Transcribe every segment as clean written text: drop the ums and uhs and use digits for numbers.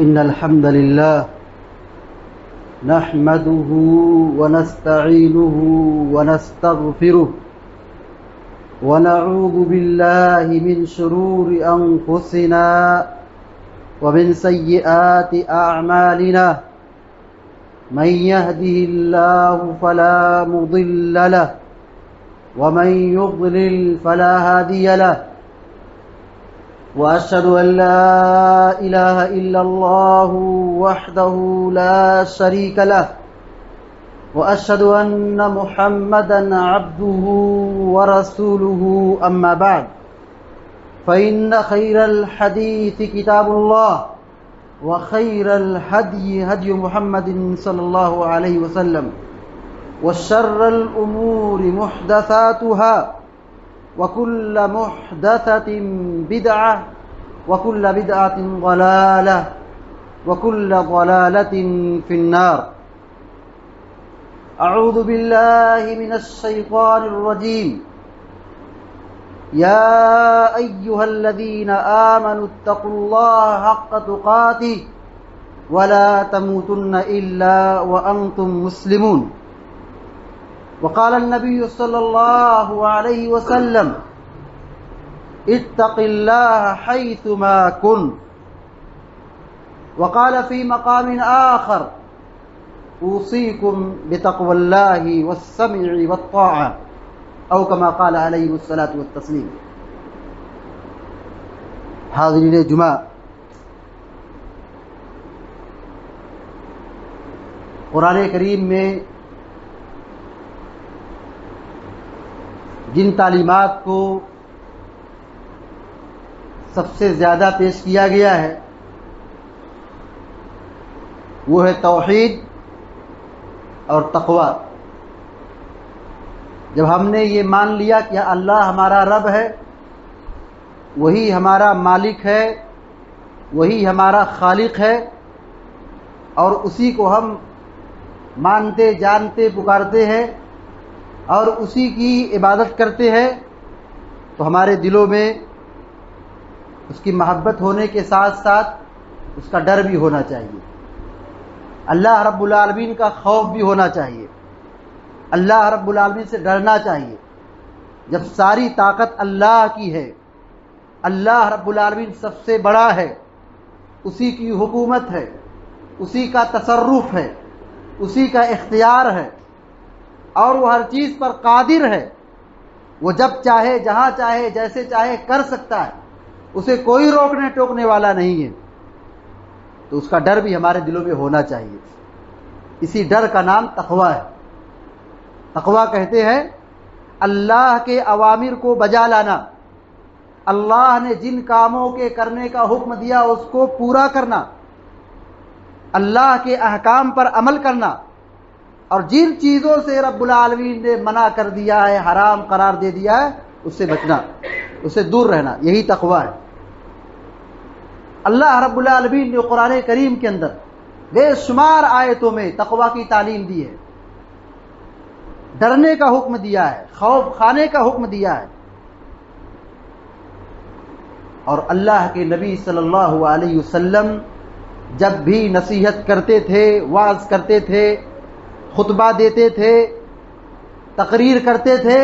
إن الحمد لله نحمده ونستعينه ونستغفره ونعوذ بالله من شرور أنفسنا ومن سيئات أعمالنا من يهده الله فلا مضل له ومن يضلل فلا هادي له وأشهد أن لا إله إلا الله وحده لا شريك له وأشهد أن محمدا عبده ورسوله أما بعد فإن خير الحديث كتاب الله وخير الهدي هدي محمد صلى الله عليه وسلم وشر الأمور محدثاتها وكل محدثة بدعة وكل بدعة ضلالة وكل ضلالة في النار. أعوذ بالله من الشيطان الرجيم. يا أيها الذين آمنوا اتقوا الله حق تقاته ولا تموتن إلا وأنتم مسلمون. وقال النبي صلى الله عليه وسلم اتق الله حيثما كنت. وقال في مقام آخر أوصيكم بتقوى الله والسمع والطاعة أو كما قال عليه الصلاة والتسليم. حاضرین جمعہ، قرآن کریم میں جن تعلیمات کو سب سے زیادہ پیش کیا گیا ہے وہ ہے توحید اور تقوی. جب ہم نے یہ مان لیا کہ اللہ ہمارا رب ہے، وہی ہمارا مالک ہے، وہی ہمارا خالق ہے، اور اسی کو ہم مانتے جانتے پکارتے ہیں اور اسی کی عبادت کرتے ہیں، تو ہمارے دلوں میں اس کی محبت ہونے کے ساتھ ساتھ اس کا ڈر بھی ہونا چاہیے، اللہ رب العالمین کا خوف بھی ہونا چاہیے، اللہ رب العالمین سے ڈرنا چاہیے. جب ساری طاقت اللہ کی ہے، اللہ رب العالمین سب سے بڑا ہے، اسی کی حکومت ہے، اسی کا تصرف ہے، اسی کا اختیار ہے، اور وہ ہر چیز پر قادر ہے، وہ جب چاہے جہاں چاہے جیسے چاہے کر سکتا ہے، اسے کوئی روکنے ٹوکنے والا نہیں ہے، تو اس کا ڈر بھی ہمارے دلوں میں ہونا چاہیے. اسی ڈر کا نام تقوی ہے. تقوی کہتے ہیں اللہ کے اوامر کو بجا لانا، اللہ نے جن کاموں کے کرنے کا حکم دیا اس کو پورا کرنا، اللہ کے احکام پر عمل کرنا، اور جن چیزوں سے رب العالمین نے منع کر دیا ہے، حرام قرار دے دیا ہے، اس سے بچنا، اس سے دور رہنا، یہی تقوی ہے. اللہ رب العالمین نے قرآن کریم کے اندر بے شمار آیتوں میں تقوی کی تعلیم دی ہے، ڈرنے کا حکم دیا ہے، خوف کھانے کا حکم دیا ہے. اور اللہ کے نبی صلی اللہ علیہ وسلم جب بھی نصیحت کرتے تھے، وعظ کرتے تھے، خطبہ دیتے تھے، تقریر کرتے تھے،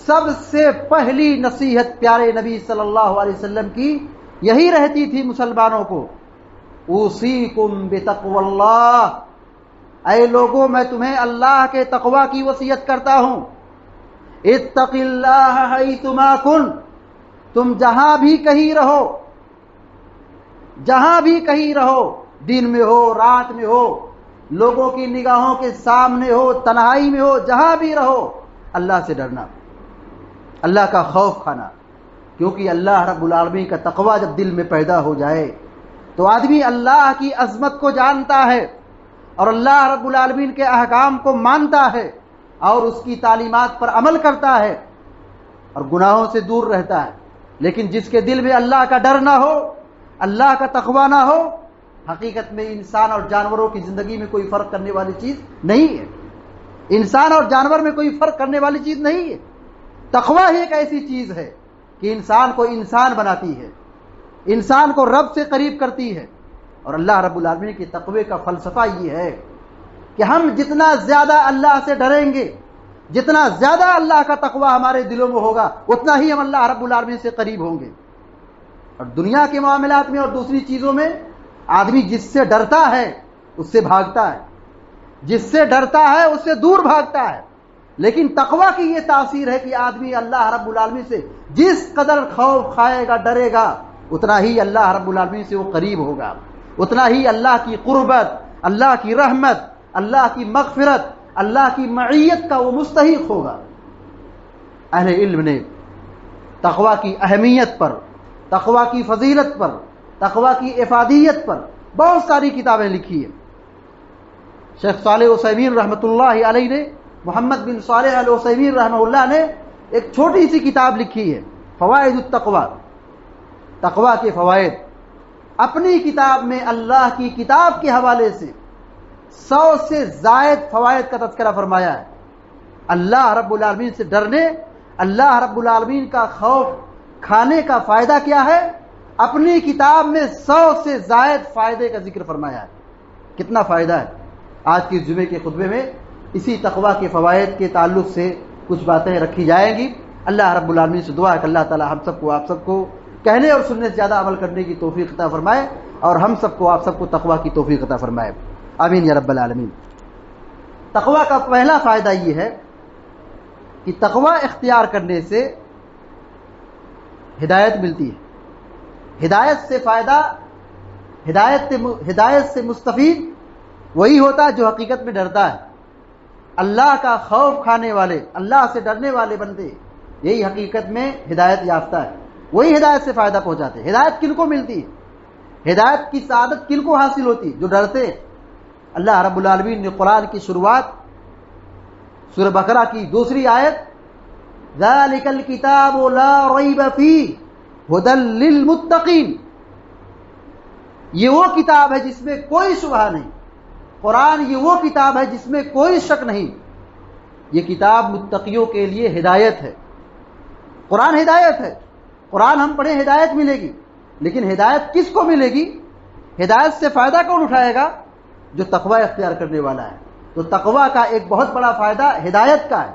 سب سے پہلی نصیحت پیارے نبی صلی اللہ علیہ وسلم کی یہی رہتی تھی مسلمانوں کو، اوصیکم بتقوی اللہ، اے لوگوں میں تمہیں اللہ کے تقوی کی وصیت کرتا ہوں. اتق اللہ حیثما کنت، تم جہاں بھی کہیں رہو، جہاں بھی کہیں رہو، دن میں ہو، رات میں ہو، لوگوں کی نگاہوں کے سامنے ہو، تنہائی میں ہو، جہاں بھی رہو، اللہ سے ڈرنا، اللہ کا خوف کھانا. کیونکہ اللہ رب العالمین کا تقوی جب دل میں پیدا ہو جائے تو آدمی اللہ کی عظمت کو جانتا ہے اور اللہ رب العالمین کے احکام کو مانتا ہے اور اس کی تعلیمات پر عمل کرتا ہے اور گناہوں سے دور رہتا ہے. لیکن جس کے دل میں اللہ کا ڈر نہ ہو، اللہ کا تقوی نہ ہو، حقیقت میں انسان اور جانوروں کی زندگی میں کوئی فرق کرنے والی چیز نہیں ہے. انسان اور جانور میں کوئی فرق کرنے والی چیز نہیں ہے. تقوی ہی ایک ایسی چیز ہے کہ انسان کو انسان بناتی ہے، انسان کو رب سے قریب کرتی ہے، اور اللہ رب العالمین کے تقوی کا فلسفہ یہ ہے کہ ہم جتنا زیادہ اللہ سے ڈریں گے، جتنا زیادہ اللہ کا تقوی ہمارے دلوں میں ہوگا، اتنا ہی ہم اللہ رب العالمین سے قریب ہوں گے۔ اور دنیا کے معاملات میں اور دوسری چیزوں میں آدمی جس سے ڈرتا ہے اس سے بھاگتا ہے، جس سے ڈرتا ہے اس سے دور بھاگتا ہے، لیکن تقوی کی یہ تاثیر ہے کہ آدمی اللہ رب العالمین سے جس قدر خوف کھائے گا، ڈرے گا، اتنا ہی اللہ رب العالمین سے وہ قریب ہوگا، اتنا ہی اللہ کی قربت، اللہ کی رحمت، اللہ کی مغفرت، اللہ کی معیت کا وہ مستحق ہوگا۔ اہل علم نے تقوی کی اہمیت پر، تقوی کی فضیلت پر، تقوی کی افادیت پر بہت ساری کتابیں لکھی ہیں۔ شیخ صالح عثیمین رحمۃ اللہ علیہ نے، محمد بن صالح العثیمین رحمہ اللہ نے ایک چھوٹی سی کتاب لکھی ہے، فوائد التقوی، تقوی کے فوائد۔ اپنی کتاب میں اللہ کی کتاب کے حوالے سے 100 سے زائد فوائد کا تذکرہ فرمایا ہے۔ اللہ رب العالمین سے ڈرنے، اللہ رب العالمین کا خوف کھانے کا فائدہ کیا ہے، اپنی کتاب میں 100 سے زائد فائدے کا ذکر فرمایا ہے۔ کتنا فائدہ ہے؟ آج کے جمعے کے خطبے میں اسی تقوی کے فوائد کے تعلق سے کچھ باتیں رکھی جائیں گی۔ اللہ رب العالمین سے دعا ہے کہ اللہ تعالی ہم سب کو، آپ سب کو کہنے اور سننے سے زیادہ عمل کرنے کی توفیق عطا فرمائے، اور ہم سب کو، آپ سب کو تقوی کی توفیق عطا فرمائے، آمین یا رب العالمین۔ تقوی کا پہلا فائدہ یہ ہے کہ تقوی اختیار کرنے سے ہدایت ملتی ہے۔ ہدایت سے فائدہ، ہدایت سے مستفید وہی ہوتا ہے جو حقیقت میں ڈرتا ہے۔ اللہ کا خوف کھانے والے، اللہ سے ڈرنے والے بندے، یہی حقیقت میں ہدایت یافتہ ہے، وہی ہدایت سے فائدہ پہنچاتے ہیں۔ ہدایت کن کو ملتی ہے؟ ہدایت کی سعادت کن کو حاصل ہوتی ہے؟ جو ڈرتے ہیں۔ اللہ رب العالمین نے قرآن کی شروعات سورہ بقرہ کی 2 آیت، ذَلِكَ الْكِتَابُ لَا رَيْبَ فِيهِ هُدًى لِّلْمُتَّقِينَ، یہ وہ کتاب ہے جس میں کوئی شبہ نہیں، قرآن یہ وہ کتاب ہے جس میں کوئی شک نہیں، یہ کتاب متقیوں کے لیے ہدایت ہے۔ قرآن ہدایت ہے، قرآن ہم پڑھیں ہدایت ملے گی، لیکن ہدایت کس کو ملے گی؟ ہدایت سے فائدہ کون اٹھائے گا؟ جو تقوی اختیار کرنے والا ہے۔ تو تقوی کا ایک بہت بڑا فائدہ ہدایت کا ہے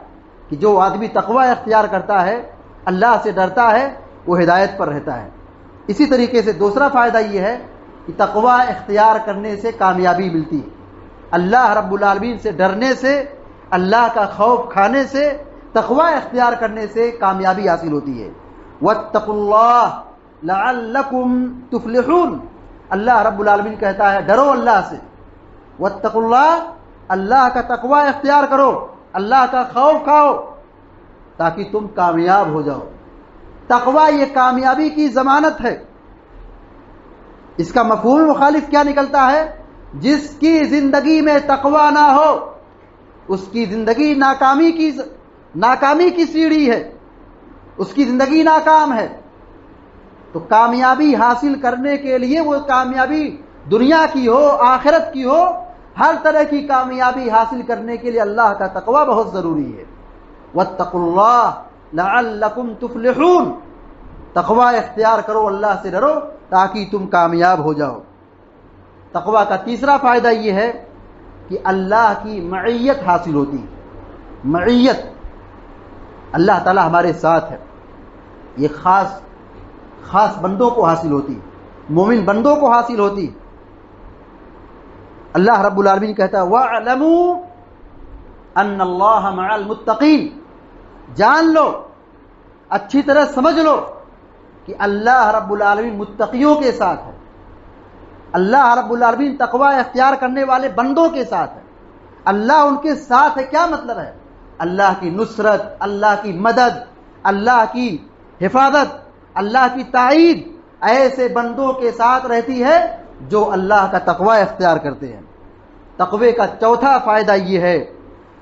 کہ جو آدمی تقوی اختیار کرتا ہے، اللہ سے ڈرتا ہے، وہ ہدایت پر رہتا ہے۔ اسی طریقے سے دوسرا فائدہ یہ ہے کہ تقوی اختیار کرنے سے کامیابی ملتی ہے۔ اللہ رب العالمین سے ڈرنے سے، اللہ کا خوف کھانے سے، تقوی اختیار کرنے سے کامیابی حاصل ہوتی ہے۔ واتقوا اللہ لعلکم تفلحون، اللہ رب العالمین کہتا ہے ڈرو اللہ سے۔ واتقوا اللہ، اللہ کا تقوی اختیار کرو، اللہ کا خوف کھاؤ تاکہ تم کامیاب ہو جاؤ۔ تقوی یہ کامیابی کی ضمانت ہے۔ اس کا مفہوم مخالف کیا نکلتا ہے؟ جس کی زندگی میں تقوی نہ ہو اس کی زندگی ناکامی کی سیڑھی ہے، اس کی زندگی ناکام ہے۔ تو کامیابی حاصل کرنے کے لیے، وہ کامیابی دنیا کی ہو، آخرت کی ہو، ہر طرح کی کامیابی حاصل کرنے کے لیے اللہ کا تقوی بہت ضروری ہے۔ واتقوا اللہ لعلکم تفلحون، تقوی اختیار کرو، اللہ سے ڈرو تاکہ تم کامیاب ہو جاؤ۔ تقوی کا تیسرا فائدہ یہ ہے کہ اللہ کی معیت حاصل ہوتی ہے۔ معیت، اللہ تعالی ہمارے ساتھ ہے، یہ خاص بندوں کو حاصل ہوتی، مومن بندوں کو حاصل ہوتی۔ اللہ رب العالمین کہتا ہے وَاعْلَمُوا أَنَّ اللَّهَ مَعَ الْمُتَّقِينَ، جان لو، اچھی طرح سمجھ لو کہ اللہ رب العالمین متقیوں کے ساتھ ہے۔ اللہ رب العالمین تقوی اختیار کرنے والے بندوں کے ساتھ ہے۔ اللہ ان کے ساتھ ہے، کیا مطلب ہے؟ اللہ کی نصرت، اللہ کی مدد، اللہ کی حفاظت، اللہ کی تائید ایسے بندوں کے ساتھ رہتی ہے جو اللہ کا تقوی اختیار کرتے ہیں۔ تقوی کا چوتھا فائدہ یہ ہے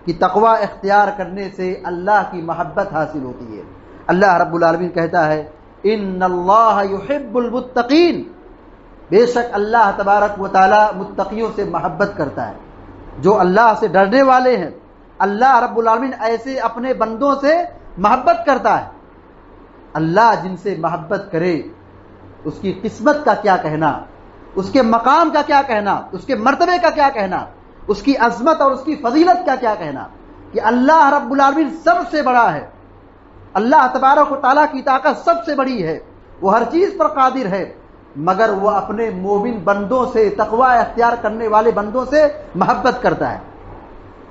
کہ تقوی اختیار کرنے سے اللہ کی محبت حاصل ہوتی ہے۔ اللہ رب العالمین کہتا ہے ان اللہ یحب المتقین، بے شک اللہ تبارک و تعالی متقیوں سے محبت کرتا ہے۔ جو اللہ سے ڈرنے والے ہیں، اللہ رب العالمین ایسے اپنے بندوں سے محبت کرتا ہے۔ اللہ جن سے محبت کرے اس کی قسمت کا کیا کہنا، اس کے مقام کا کیا کہنا، اس کے مرتبے کا کیا کہنا، اس کی عظمت اور اس کی فضیلت کا کیا کہنا کہ اللہ رب العالمین سب سے بڑا ہے، اللہ تبارک و تعالیٰ کی طاقت سب سے بڑی ہے، وہ ہر چیز پر قادر ہے، مگر وہ اپنے مومن بندوں سے، تقوی اختیار کرنے والے بندوں سے محبت کرتا ہے۔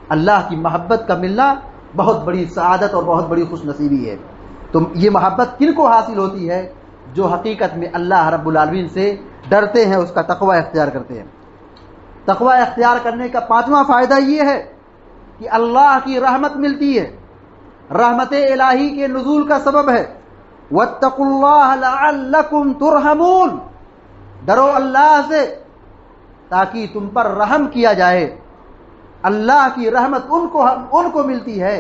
اللہ کی محبت کا ملنا بہت بڑی سعادت اور بہت بڑی خوش نصیبی ہے۔ تو یہ محبت کن کو حاصل ہوتی ہے؟ جو حقیقت میں اللہ رب العالمین سے ڈرتے ہیں، اس کا تقوی اختیار کرتے ہیں۔ تقوی اختیار کرنے کا پانچواں فائدہ یہ ہے کہ اللہ کی رحمت ملتی ہے، رحمت الہی کے نزول کا سبب ہے۔ واتقوا اللہ لعلکم ترحمون، ڈرو اللہ سے تاکہ تم پر رحم کیا جائے۔ اللہ کی رحمت ان کو ملتی ہے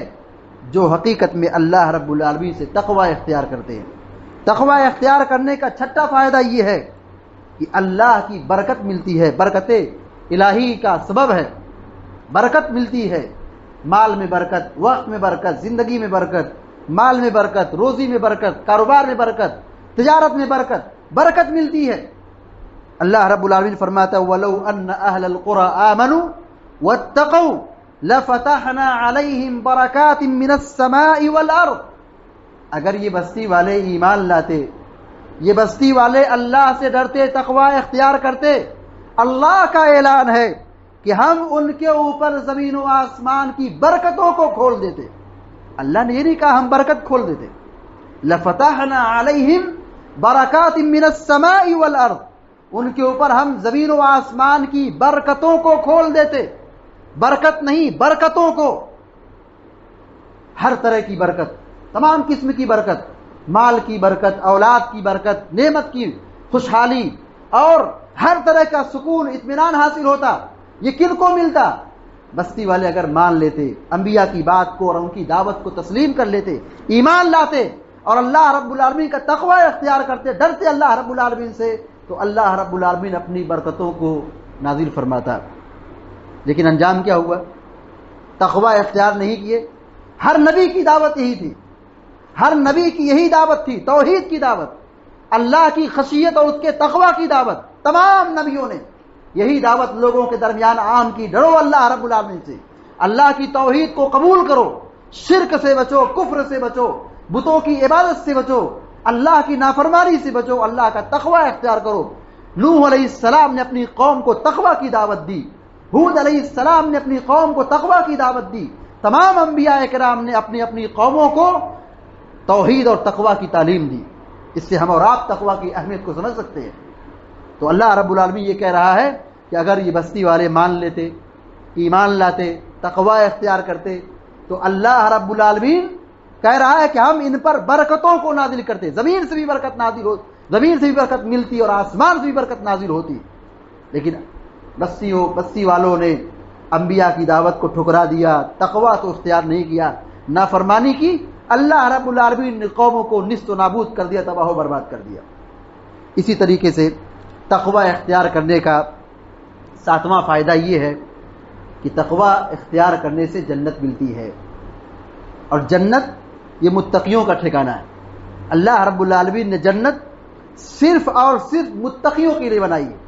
جو حقیقت میں اللہ رب العالمین سے تقوی اختیار کرتے ہیں۔ تقوی اختیار کرنے کا چھٹا فائدہ یہ ہے کہ اللہ کی برکت ملتی ہے، برکت الہی کا سبب ہے، برکت ملتی ہے، مال میں برکت، وقت میں برکت، زندگی میں برکت، مال میں برکت، روزی میں برکت، کاروبار میں برکت، تجارت میں برکت، برکت ملتی ہے۔ اللہ رب العالمین فرماتا ہے وَلَوْ أَنَّ أَهْلَ الْقُرَىٰ آمَنُوا وَاتَّقَوْا لَفَتَحْنَا عَلَيْهِمْ بَرَكَاتٍ مِّنَ السَّمَاءِ وَالْأَرْضِ، اگر یہ بستی والے ایمان لاتے، یہ بستی والے اللہ سے ڈرتے، تقوی اختیار کرتے، اللہ کا اعلان ہے کہ ہم ان کے اوپر زمین و آسمان کی برکتوں کو کھول دیتے۔ اللہ نے یہ نہیں کہا ہم برکت کھول دیتے، لَفَتَحْنَا عَلَيْهِمْ بَرَكَاتٍ مِّنَ السَّمَاءِ وَالْأَرْضِ، ان کے اوپر ہم زمین و آسمان کی برکتوں کو کھول دیتے، برکت نہیں برکتوں کو، ہر طرح کی برکت، تمام قسم کی برکت، مال کی برکت، اولاد کی برکت، نعمت کی خوشحالی اور ہر طرح کا سکون، اطمینان حاصل ہوتا۔ یہ کن کو ملتا؟ بستی والے اگر مان لیتے، انبیاء کی بات کو اور ان کی دعوت کو تسلیم کر لیتے، ایمان لاتے اور اللہ رب العالمین کا تقوی اختیار کرتے، ڈرتے اللہ رب العالمین سے، تو اللہ رب العالمین اپنی برکتوں کو نازل فرماتا۔ لیکن انجام کیا ہوا؟ تقوی اختیار نہیں کیے۔ ہر نبی کی دعوت یہی تھی، ہر نبی کی یہی دعوت تھی، توحید کی دعوت، اللہ کی خشیت اور اس کے تقوی کی دعوت۔ تمام نبیوں نے یہی دعوت لوگوں کے درمیان عام کی، ڈرو اللہ رب العالمین سے، اللہ کی توحید کو قبول کرو، شرک سے بچو، کفر سے بچو، بتوں کی عبادت سے بچو، اللہ کی نافرمانی سے بچو، اللہ کا تقوی اختیار کرو۔ نوح علیہ السلام نے اپنی قوم کو تقوی کی دعوت دی، ہود علیہ السلام نے اپنی قوم کو تقوی کی دعوت دی، تمام انبیاء کرام نے اپنی اپنی قوموں کو توحید اور تقوی کی تعلیم دی۔ اس سے ہم اور آپ تقوی کی اہمیت کو سمجھ سکتے ہیں۔ تو اللہ رب العالمین یہ کہہ رہا ہے کہ اگر یہ بستی والے مان لیتے، ایمان لاتے، تقوی اختیار کرتے، تو اللہ رب العالمین کہہ رہا ہے کہ ہم ان پر برکتوں کو نازل کرتے، زمین سے بھی برکت نازل ہو، زمین سے بھی برکت ملتی اور آسمان سے بھی برکت نازل ہوتی۔ لیکن بستی والوں نے انبیاء کی دعوت کو ٹھکرا دیا، تقوی تو اختیار نہیں کیا، نافرمانی کی، اللہ رب العالمین نے قوموں کو نیست و نابود کر دیا، تباہ و برباد کر دیا۔ اسی طریقے سے تقوی اختیار کرنے کا ساتواں فائدہ یہ ہے کہ تقوی اختیار کرنے سے جنت ملتی ہے، اور جنت یہ متقیوں کا ٹھکانہ ہے۔ اللہ رب العالمین نے جنت صرف اور صرف متقیوں کے لیے بنائی ہے،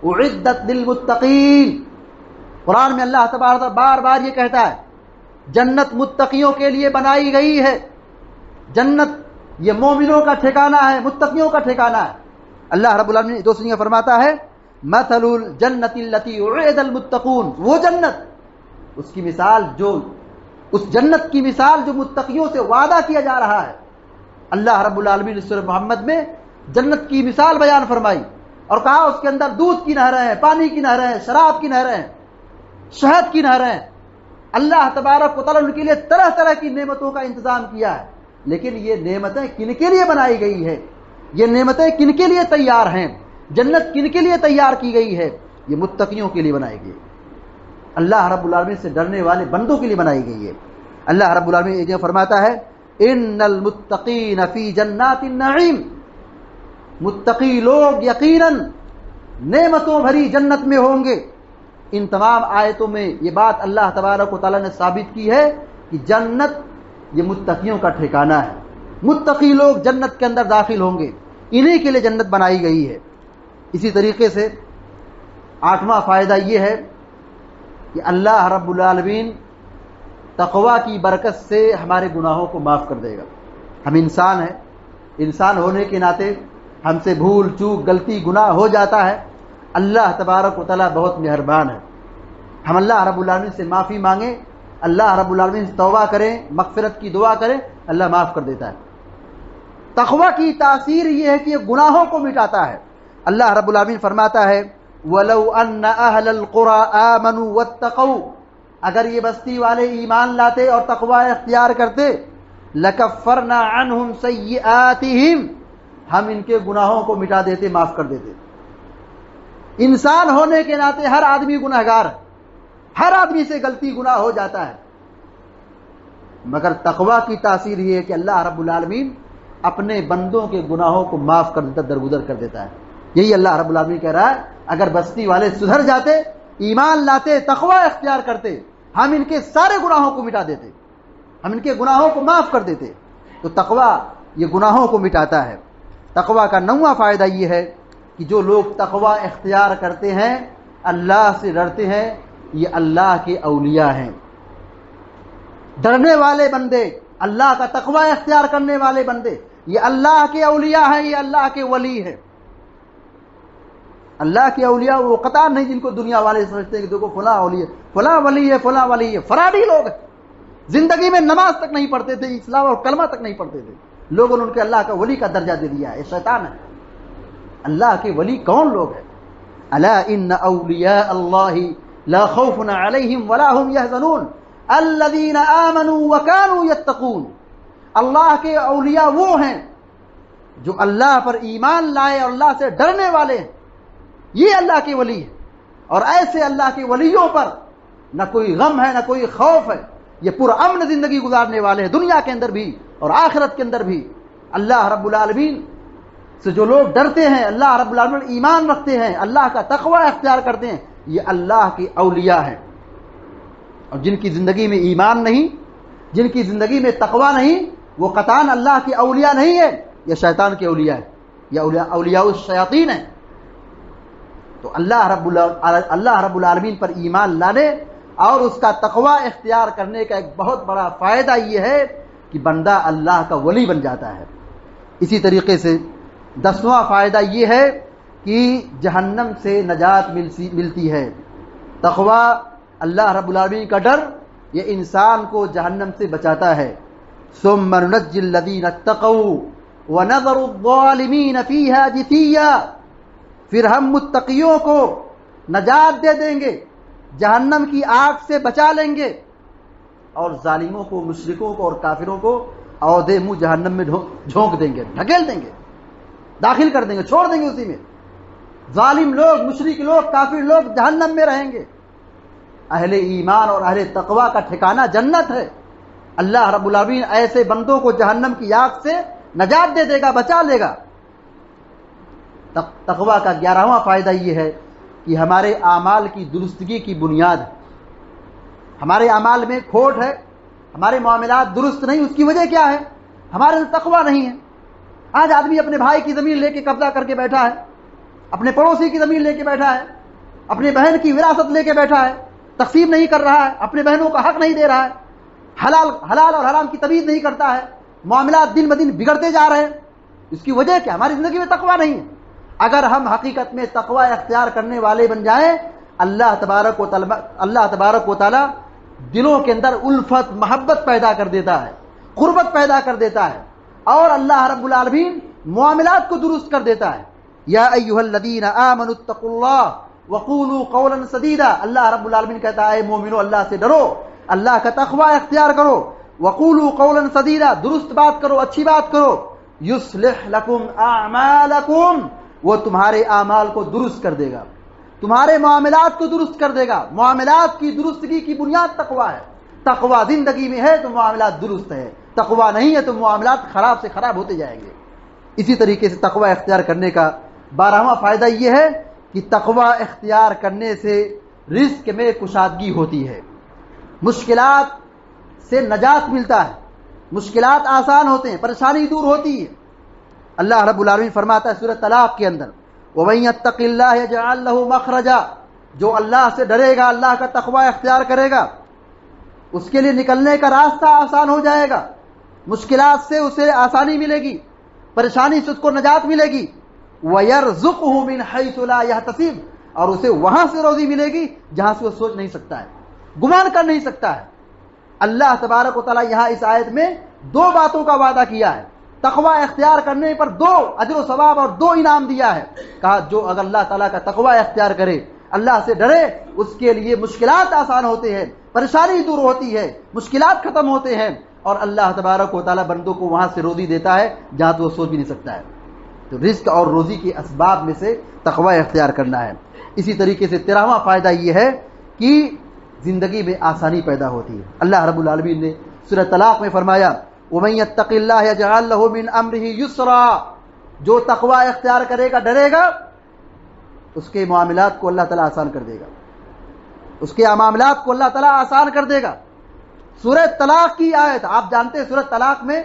اعدت للمتقین۔ قرآن میں اللہ تبارک بار بار یہ کہتا ہے جنت متقیوں کے لیے بنائی گئی ہے، جنت یہ مومنوں کا ٹھکانہ ہے، متقیوں کا ٹھکانہ ہے۔ اللہ رب العالمین دوسری جگہ فرماتا ہے مثل الجنت التي وعد المتقون، وہ جنت، اس کی مثال جو، اس جنت کی مثال جو متقیوں سے وعدہ کیا جا رہا ہے۔ اللہ رب العالمین نے سورہ محمد میں جنت کی مثال بیان فرمائی اور کہا اس کے اندر دودھ کی نہریں ہیں، پانی کی نہریں ہیں، شراب کی نہریں ہیں، شہد کی نہریں ہیں۔ اللہ تبارک و تعالیٰ ان کے لیے طرح طرح کی نعمتوں کا انتظام کیا ہے۔ لیکن یہ نعمتیں کن کے لیے بنائی گئی ہے؟ یہ نعمتیں کن کے لیے تیار ہیں؟ جنت کن کے لیے تیار کی گئی ہے؟ یہ متقیوں کے لیے بنائی گئی، اللہ رب العالمین سے ڈرنے والے بندوں کے لیے بنائی گئی ہے۔ اللہ رب العالمین ایک جگہ فرماتا ہے ان المتقین فی جنات النعیم، متقی لوگ یقیناً نعمتوں بھری جنت میں ہوں گے۔ ان تمام آیتوں میں یہ بات اللہ تبارک و تعالیٰ نے ثابت کی ہے کہ جنت یہ متقیوں کا ٹھکانہ ہے، متقی لوگ جنت کے اندر داخل ہوں گے، انہی کے لیے جنت بنائی گئی ہے۔ اسی طریقے سے 8واں فائدہ یہ ہے کہ اللہ رب العالمین تقوی کی برکت سے ہمارے گناہوں کو معاف کر دے گا۔ ہم انسان ہیں، انسان ہونے کے ناطے ہم سے بھول چوک غلطی گناہ ہو جاتا ہے۔ اللہ تبارک و تعالیٰ بہت مہربان ہے، ہم اللہ رب العالمین سے معافی مانگیں، اللہ رب العالمین سے توبہ کریں، مغفرت کی دعا کریں، اللہ معاف کر دیتا ہے۔ تقوی کی تاثیر یہ ہے کہ یہ گناہوں کو مٹاتا ہے۔ اللہ رب العالمین فرماتا ہے وَلَوْ أَنَّ أَهْلَ الْقُرَىٰ آمَنُوا وَاتَّقَوْا، اگر یہ بستی والے ایمان لاتے اور تقوی اختیار کرتے، لَكَفَّرْنَا عَنْهُمْ سَيِّئَاتِهِمْ، ہم ان کے گناہوں کو مٹا دیتے، معاف کر دیتے۔ انسان ہونے کے ناطے ہر آدمی گناہگار ہے، ہر آدمی سے غلطی گناہ ہو جاتا ہے، مگر تقوی کی تاثیر یہ ہے کہ اللہ رب العالمین اپنے بندوں کے گناہوں کو معاف کر دیتا، درگزر کر دیتا ہے۔ یہی اللہ رب العالمین کہہ رہا ہے اگر بستی والے سدھر جاتے، ایمان لاتے، تقوی اختیار کرتے، ہم ان کے سارے گناہوں کو مٹا دیتے، ہم ان کے گناہوں کو معاف کر دیتے۔ تو تقوی یہ گناہوں کو مٹاتا ہے۔ تقوی کا 9واں فائدہ یہ ہے کہ جو لوگ تقوی اختیار کرتے ہیں، اللہ سے ڈرتے ہیں، یہ اللہ کے اولیاء ہیں۔ ڈرنے والے بندے، اللہ کا تقوی اختیار کرنے والے بندے، یہ اللہ کے اولیاء ہیں، یہ اللہ کے ولی ہیں۔ اللہ کے اولیاء وہ قطار نہیں جن کو دنیا والے سمجھتے ہیں کہ دیکھو فلاں اولیاء، فلاں ولی ہے، فلاں ولی ہے، فرادی لوگ ہیں، زندگی میں نماز تک نہیں پڑھتے تھے، اسلام اور کلمہ تک نہیں پڑھتے تھے، لوگوں نے ان کے اللہ کا ولی کا درجہ دے دیا ہے، یہ شیطان ہے۔ اللہ کے ولی کون لوگ ہیں؟ الا ان اولیاء اللہ لا خوف علیہم ولا هم يحزنون الذین آمنوا وكانوا يتقون، اللہ کے اولیاء وہ ہیں جو اللہ پر ایمان لائے اور اللہ سے ڈرنے والے ہیں، یہ اللہ کے ولی ہیں۔ اور ایسے اللہ کے ولیوں پر نہ کوئی غم ہے، نہ کوئی خوف ہے، یہ پرامن زندگی گزارنے والے ہیں، دنیا کے اندر بھی اور آخرت کے اندر بھی۔ اللہ رب العالمین سے جو لوگ ڈرتے ہیں، اللہ رب العالمین ایمان رکھتے ہیں، اللہ کا تقوی اختیار کرتے ہیں، یہ اللہ کے اولیاء ہیں۔ اور جن کی زندگی میں ایمان نہیں، جن کی زندگی میں تقوی نہیں، وہ قطعاً اللہ کے اولیاء نہیں ہے، یہ شیطان کے اولیاء ہے، یہ اولیاء الشیاطین ہیں۔ تو اللہ رب العالمین پر ایمان لانے اور اس کا تقوی اختیار کرنے کا ایک بہت بڑا فائدہ یہ ہے کہ بندہ اللہ کا ولی بن جاتا ہے۔ اسی طریقے سے 10واں فائدہ یہ ہے کہ جہنم سے نجات ملتی ہے۔ تقوی، اللہ رب العالمین کا ڈر، یہ انسان کو جہنم سے بچاتا ہے۔ ثم ننجی الذین اتقوا ونذر الظالمین فیہا جثیا، پھر ہم متقیوں کو نجات دے دیں گے، جہنم کی آگ سے بچا لیں گے، اور ظالموں کو، مشرکوں کو اور کافروں کو عودے منہ جہنم میں جھونک دیں گے، ڈھکیل دیں گے، داخل کر دیں گے، چھوڑ دیں گے اسی میں۔ ظالم لوگ، مشرک لوگ، کافر لوگ جہنم میں رہیں گے۔ اہل ایمان اور اہل تقوی کا ٹھکانہ جنت ہے۔ اللہ رب العالمین ایسے بندوں کو جہنم کی آگ سے نجات دے دے گا، بچا لے گا۔ تقوی کا 11واں فائدہ یہ ہے کہ ہمارے اعمال کی درستگی کی بنیاد ہے۔ ہمارے اعمال میں کھوٹ ہے، ہمارے معاملات درست نہیں، اس کی وجہ کیا ہے؟ ہمارے اندر تقوی نہیں ہے۔ آج آدمی اپنے بھائی کی زمین لے کے قبضہ کر کے بیٹھا ہے، اپنے پڑوسی کی زمین لے کے بیٹھا ہے، اپنے بہن کی وراثت لے کے بیٹھا ہے، تقسیم نہیں کر رہا ہے، اپنے بہنوں کا حق نہیں دے رہا ہے، حلال اور حرام کی تمیز نہیں کرتا ہے، معاملات دن بدن بگڑتے جا رہے ہیں۔ اس کی وجہ کیا؟ ہماری زندگی میں تقوی نہیں ہے۔ اگر ہم حقیقت میں تقوی اختیار کرنے والے بن جائیں، اللہ تبارک و تعالی دلوں کے اندر الفت، محبت پیدا کر دیتا ہے، قربت پیدا کر دیتا ہے، اور اللہ رب العالمین معاملات کو درست کر دیتا ہے۔ یا ایھا الذین آمنوا اتقوا اللہ وقولوا قولا سدیدا، اللہ رب العالمین کہتا ہے اے مومنو، اللہ سے ڈرو، اللہ کا تقوی اختیار کرو، وقولوا قولا سدیدا، درست بات کرو، اچھی بات کرو، یصلح لکم اعمالکم، وہ تمہارے اعمال کو درست کر دے گا، تمہارے معاملات کو درست کر دے گا۔ معاملات کی درستگی کی بنیاد تقوی ہے۔ تقوی زندگی میں ہے تو معاملات درست ہے، تقوی نہیں ہے تو معاملات خراب سے خراب ہوتے جائیں گے۔ اسی طریقے سے تقوی اختیار کرنے کا 12واں فائدہ یہ ہے کہ تقوی اختیار کرنے سے رزق میں کشادگی ہوتی ہے، مشکلات سے نجات ملتا ہے، مشکلات آسان ہوتے ہیں، پریشانی دور ہوتی ہے۔ اللہ رب العالمین فرماتا ہے سورۃ طلاق کے اندر وَمَن يَتَّقِ اللَّهَ يَجْعَل لَّهُ مَخْرَجًا، جو اللہ سے ڈرے گا، اللہ کا تقوی اختیار کرے گا، اس کے لیے نکلنے کا راستہ آسان ہو جائے گا، مشکلات سے اسے آسانی ملے گی، پریشانی سے اس کو نجات ملے گی۔ وَيَرْزُقْهُ مِنْ حَيْثُ لَا يَحْتَسِبُ، اور اسے وہاں سے روزی ملے گی جہاں سے وہ سوچ نہیں سکتا ہے، گمان کر نہیں سکتا ہے۔ اللہ تبارک و تعالیٰ یہاں اس آیت میں دو باتوں کا وعدہ کیا ہے، تقوی اختیار کرنے پر دو اجر و ثواب اور دو انعام دیا ہے۔ کہا جو اگر اللہ تعالیٰ کا تقوی اختیار کرے، اللہ سے ڈرے، اس کے لیے مشکلات آسان ہوتے ہیں، پریشانی دور ہوتی ہے، مشکلات ختم ہوتے ہیں، اور اللہ تبارک و تعالیٰ بندوں کو وہاں سے روزی دیتا ہے جہاں تو وہ سوچ بھی نہیں سکتا ہے۔ تو رزق اور روزی کے اسباب میں سے تقوی اختیار کرنا ہے۔ اسی طریقے سے 13واں فائدہ یہ ہے کہ زندگی میں آسانی پیدا ہوتی ہے۔ اللہ رب العالمین نے سورہ طلاق میں فرمایا وَمَن يَتَّقِ اللَّهَ يَجْعَل لَّهُ مِنْ أَمْرِهِ يُسْرًا، جو تقوی اختیار کرے گا، ڈرے گا، اس کے معاملات کو اللہ تعالیٰ آسان کر دے گا، اس کے معاملات کو اللہ تعالیٰ آسان کر دے گا۔ سورہ طلاق کی آیت آپ جانتے ہیں، سورہ طلاق میں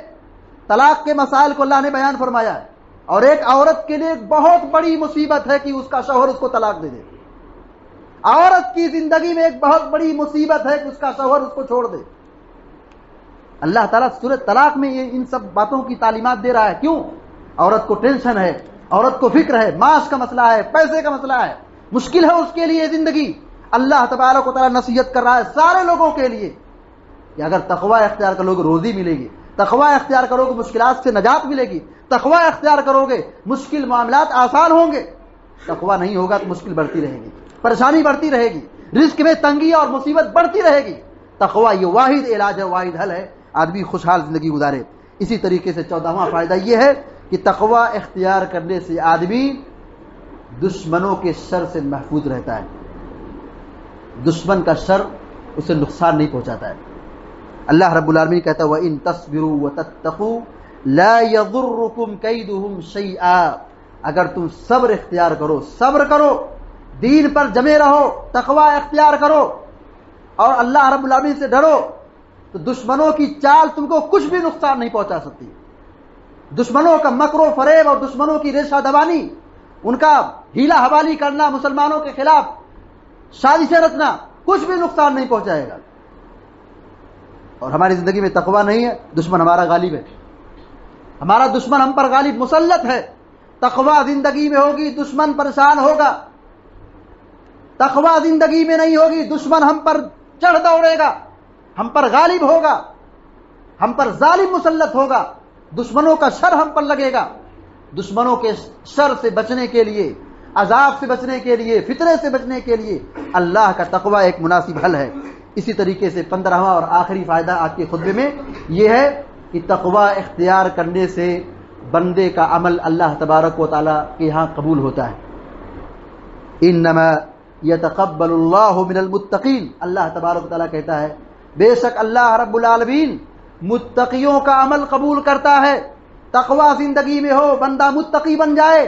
طلاق کے مسائل کو اللہ نے بیان فرمایا ہے، اور ایک عورت کے لیے ایک بہت بڑی مصیبت ہے کہ اس کا شوہر اس کو طلاق دے دے۔ عورت کی زندگی میں ایک بہت بڑی مصیبت ہے کہ اس کا شوہر اس کو چھوڑ دے۔ اللہ تعالیٰ سورہ طلاق میں ان سب باتوں کی تعلیمات دے رہا ہے۔ کیوں؟ عورت کو ٹینشن ہے، عورت کو فکر ہے، معاش کا مسئلہ ہے، پیسے کا مسئلہ ہے، مشکل ہے اس کے لیے زندگی۔ اللہ تبارک و تعالیٰ نصیحت کر رہا ہے سارے لوگوں کے لیے کہ اگر تقوی اختیار کرو گے روزی ملے گی، تقوی اختیار کرو گے مشکلات سے نجات ملے گی، تقوی اختیار کرو گے مشکل معاملات آسان ہوں گے۔ تقوی نہیں ہوگا تو مشکل بڑھتی رہے گی، پریشانی بڑھتی رہے گی، رزق میں تنگی اور مصیبت بڑھتی رہے گی۔ تقوی یہ واحد علاج ہے، واحد حل ہے، آدمی خوشحال زندگی گزارے۔ اسی طریقے سے 14واں فائدہ یہ ہے کہ تقوی اختیار کرنے سے آدمی دشمنوں کے شر سے محفوظ رہتا ہے، دشمن کا شر اسے نقصان نہیں پہنچاتا ہے۔ اللہ رب العالمین کہتا ہے وَإِن تَصْبِرُوا وَتَتَّقُوا لَا يَضُرُّكُمْ كَيْدُهُمْ شَيْئًا، اگر تم صبر اختیار کرو، صبر کرو، دین پر جمے رہو، تقوی اختیار کرو اور اللہ رب العالمین سے ڈرو، تو دشمنوں کی چال تم کو کچھ بھی نقصان نہیں پہنچا سکتی۔ دشمنوں کا مکر و فریب اور دشمنوں کی ریشہ دبانی، ان کا ہیلا حوالی کرنا، مسلمانوں کے خلاف سازشیں رچنا، کچھ بھی نقصان نہیں پہنچائے گا۔ اور ہماری زندگی میں تقوی نہیں ہے، دشمن ہمارا غالب ہے، ہمارا دشمن ہم پر غالب مسلط ہے۔ تقوی زندگی میں ہوگی دشمن پریشان ہوگا، تقوی زندگی میں نہیں ہوگی دشمن ہم پر چڑھ دوڑے گا، ہم پر غالب ہوگا، ہم پر ظالم مسلط ہوگا، دشمنوں کا شر ہم پر لگے گا۔ دشمنوں کے شر سے بچنے کے لیے، عذاب سے بچنے کے لیے، فتنے سے بچنے کے لیے اللہ کا تقوی ایک مناسب حل ہے۔ اسی طریقے سے 15واں اور آخری فائدہ آج کے خطبے میں یہ ہے کہ تقوی اختیار کرنے سے بندے کا عمل اللہ تبارک و تعالیٰ کے یہاں قبول ہوتا ہے۔ انما یتقبل اللہ من المتقین، اللہ تبارک و تعالیٰ کہتا ہے بے شک اللہ رب العالمین متقیوں کا عمل قبول کرتا ہے۔ تقوی زندگی میں ہو، بندہ متقی بن جائے،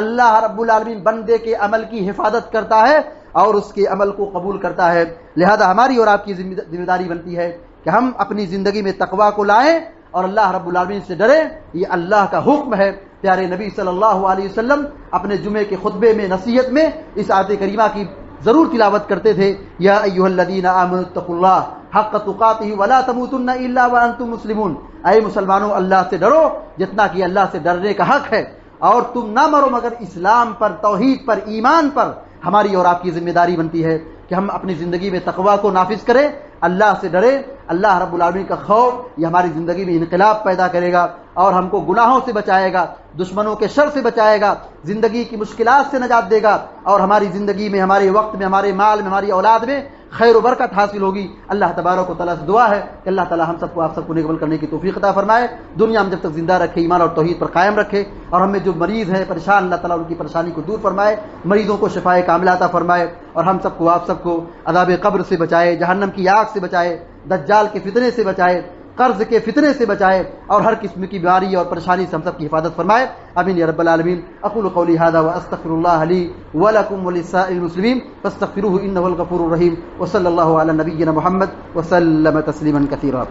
اللہ رب العالمین بندے کے عمل کی حفاظت کرتا ہے اور اس کے عمل کو قبول کرتا ہے۔ لہذا ہماری اور آپ کی ذمہ داری بنتی ہے کہ ہم اپنی زندگی میں تقوی کو لائیں اور اللہ رب العالمین سے ڈریں۔ یہ اللہ کا حکم ہے۔ پیارے نبی صلی اللہ علیہ وسلم اپنے جمعے کے خطبے میں، نصیحت میں اس آیت کریمہ کی ضرور تلاوت کرتے تھے، یا ایھا الذین آمنوا اتقوا اللہ حق تقاتہ ولا تموتن الا وانتم مسلمون، اے مسلمانوں اللہ سے ڈرو جتنا کہ اللہ سے ڈرنے کا حق ہے، اور تم نہ مرو مگر اسلام پر، توحید پر، ایمان پر۔ ہماری اور آپ کی ذمہ داری بنتی ہے کہ ہم اپنی زندگی میں تقوی کو نافذ کریں، اللہ سے ڈریں۔ اللہ رب العالمین کا خوف یہ ہماری زندگی میں انقلاب پیدا کرے گا اور ہم کو گناہوں سے بچائے گا، دشمنوں کے شر سے بچائے گا، زندگی کی مشکلات سے نجات دے گا، اور ہماری زندگی میں، ہمارے وقت میں، ہمارے مال میں، ہماری اولاد میں خیر و برکت حاصل ہوگی۔ اللہ تبارک و تعالیٰ سے دعا ہے کہ اللہ تعالیٰ ہم سب کو، آپ سب کو نیک عمل کرنے کی توفیق عطا فرمائے، دنیا میں جب تک زندہ رکھے، ایمان اور توحید پر قائم رکھے، اور ہم میں جو مریض ہیں، پریشان، اللہ تعالیٰ ان کی پریشانی کو دور فرمائے، مریضوں کو شفائے کاملہ عطا فرمائے، اور ہم سب کو، آپ سب کو عذاب قبر سے بچائے، جہنم کی آگ سے بچائے، دجال کے فتنے سے بچائے، قرض کے فتنے سے بچائے، اور ہر قسم کی بیماری اور پریشانی سے ہم سب کی حفاظت فرمائے۔ آمین یا رب العالمین۔ اقول قولی ھذا واستغفر اللہ لی ولکم ولسائر المسلمین فاستغفروہ انہ الغفور الرحیم، وصلی اللہ علی نبینا محمد وسلم تسلیما کثیرا۔